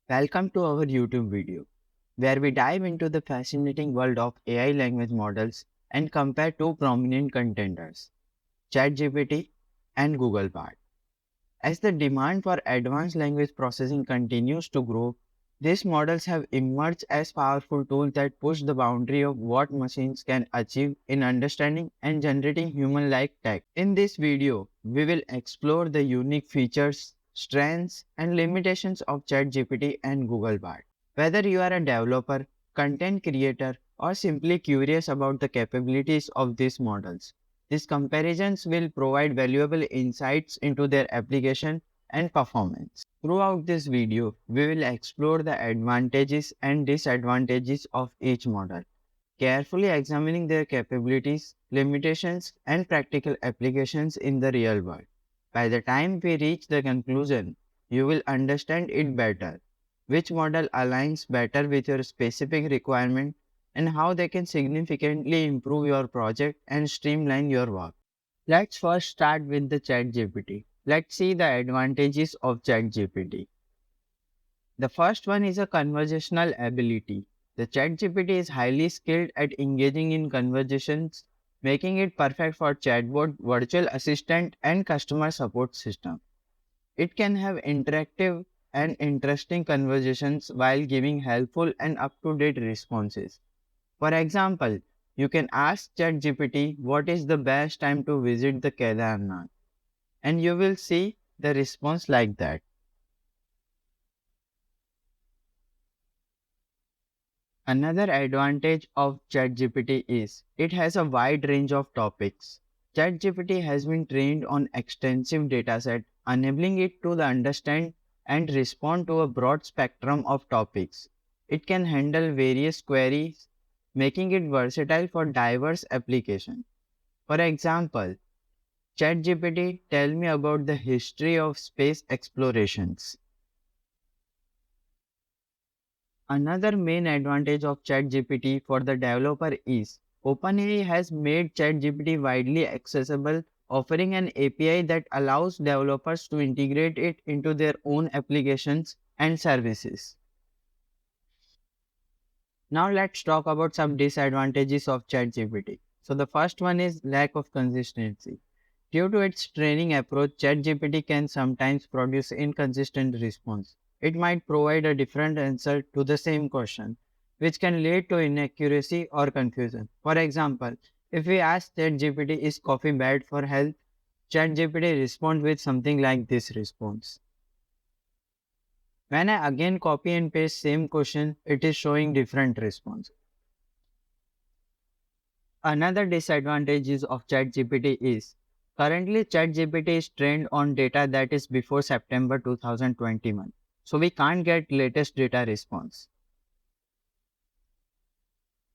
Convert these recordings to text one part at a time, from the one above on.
Welcome to our YouTube video, where we dive into the fascinating world of AI language models and compare two prominent contenders, ChatGPT and Google Bard. As the demand for advanced language processing continues to grow, these models have emerged as powerful tools that push the boundary of what machines can achieve in understanding and generating human-like text. In this video, we will explore the unique features, strengths, and limitations of ChatGPT and Google Bard. Whether you are a developer, content creator, or simply curious about the capabilities of these models, these comparisons will provide valuable insights into their application and performance. Throughout this video, we will explore the advantages and disadvantages of each model, carefully examining their capabilities, limitations, and practical applications in the real world. By the time we reach the conclusion, you will understand it better, which model aligns better with your specific requirement, and how they can significantly improve your project and streamline your work. Let's first start with the ChatGPT. Let's see the advantages of ChatGPT. The first one is a conversational ability. The ChatGPT is highly skilled at engaging in conversations, making it perfect for chatbot, virtual assistant, and customer support system. It can have interactive and interesting conversations while giving helpful and up-to-date responses. For example, you can ask ChatGPT what is the best time to visit the Kedarnath, and you will see the response like that. Another advantage of ChatGPT is it has a wide range of topics. ChatGPT has been trained on extensive dataset, enabling it to understand and respond to a broad spectrum of topics. It can handle various queries, making it versatile for diverse applications. For example, ChatGPT tell me about the history of space explorations. Another main advantage of ChatGPT for the developer is OpenAI has made ChatGPT widely accessible, offering an API that allows developers to integrate it into their own applications and services. Now let's talk about some disadvantages of ChatGPT. So the first one is lack of consistency. Due to its training approach, ChatGPT can sometimes produce inconsistent response. It might provide a different answer to the same question, which can lead to inaccuracy or confusion. For example, if we ask ChatGPT, is coffee bad for health? ChatGPT responds with something like this response. When I again copy and paste same question, it is showing different response. Another disadvantage of ChatGPT is currently ChatGPT is trained on data that is before September 2021. So we can't get latest data response.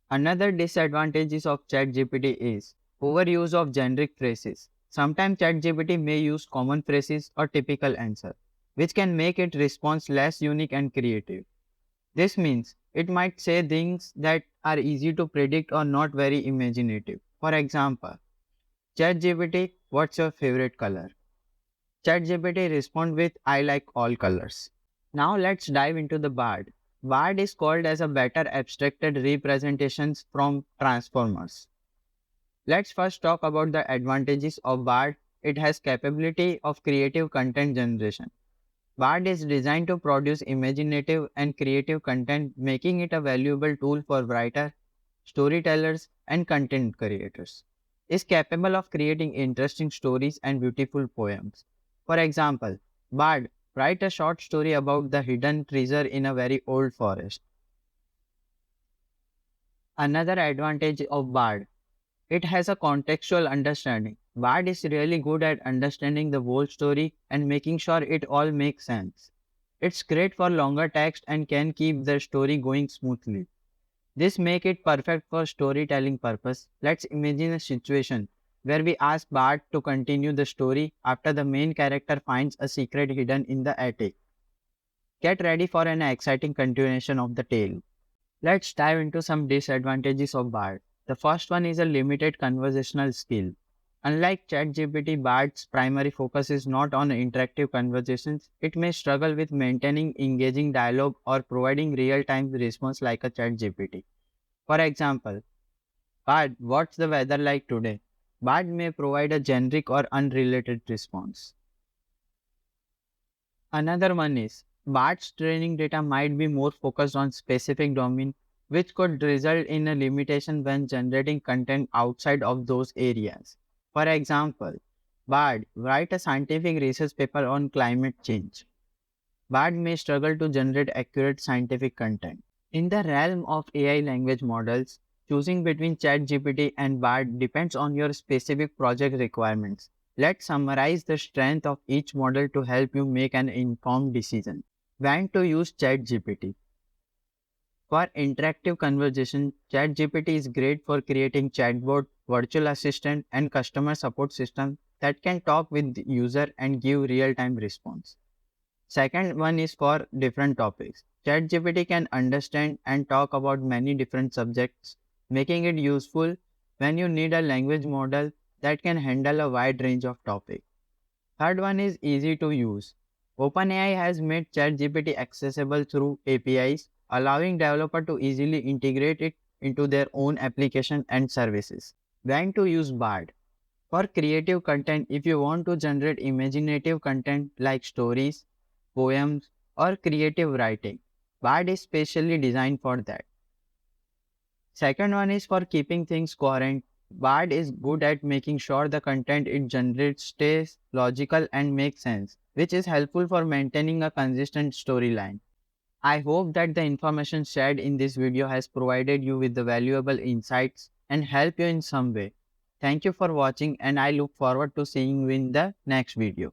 Another disadvantage of ChatGPT is overuse of generic phrases. Sometimes ChatGPT may use common phrases or typical answer, which can make its response less unique and creative. This means it might say things that are easy to predict or not very imaginative. For example, ChatGPT, what's your favorite color? ChatGPT responds with I like all colors. Now let's dive into the Bard. Bard is called as a better abstracted representations from transformers. Let's first talk about the advantages of Bard. It has capability of creative content generation. Bard is designed to produce imaginative and creative content, making it a valuable tool for writers, storytellers, and content creators. Is capable of creating interesting stories and beautiful poems. For example, Bard write a short story about the hidden treasure in a very old forest. Another advantage of Bard, it has a contextual understanding. Bard is really good at understanding the whole story and making sure it all makes sense. It's great for longer text and can keep the story going smoothly. This makes it perfect for storytelling purpose. Let's imagine a situation where we ask Bart to continue the story after the main character finds a secret hidden in the attic. Get ready for an exciting continuation of the tale. Let's dive into some disadvantages of Bard. The first one is a limited conversational skill. Unlike ChatGPT, Bard's primary focus is not on interactive conversations. It may struggle with maintaining engaging dialogue or providing real-time response like a ChatGPT. For example, Bard, what's the weather like today? Bard may provide a generic or unrelated response. Another one is Bard's training data might be more focused on specific domain, which could result in a limitation when generating content outside of those areas. For example, Bard write a scientific research paper on climate change. Bard may struggle to generate accurate scientific content. In the realm of AI language models, choosing between ChatGPT and Bard depends on your specific project requirements. Let's summarize the strength of each model to help you make an informed decision. When to use ChatGPT? For interactive conversation, ChatGPT is great for creating chatbot, virtual assistant, and customer support system that can talk with the user and give real-time response. Second one is for different topics. ChatGPT can understand and talk about many different subjects, making it useful when you need a language model that can handle a wide range of topics. Third one is easy to use. OpenAI has made ChatGPT accessible through APIs, allowing developers to easily integrate it into their own application and services. When to use Bard? For creative content, if you want to generate imaginative content like stories, poems, or creative writing, Bard is specially designed for that. Second one is for keeping things coherent. Bard is good at making sure the content it generates stays logical and makes sense, which is helpful for maintaining a consistent storyline. I hope that the information shared in this video has provided you with the valuable insights and help you in some way. Thank you for watching and I look forward to seeing you in the next video.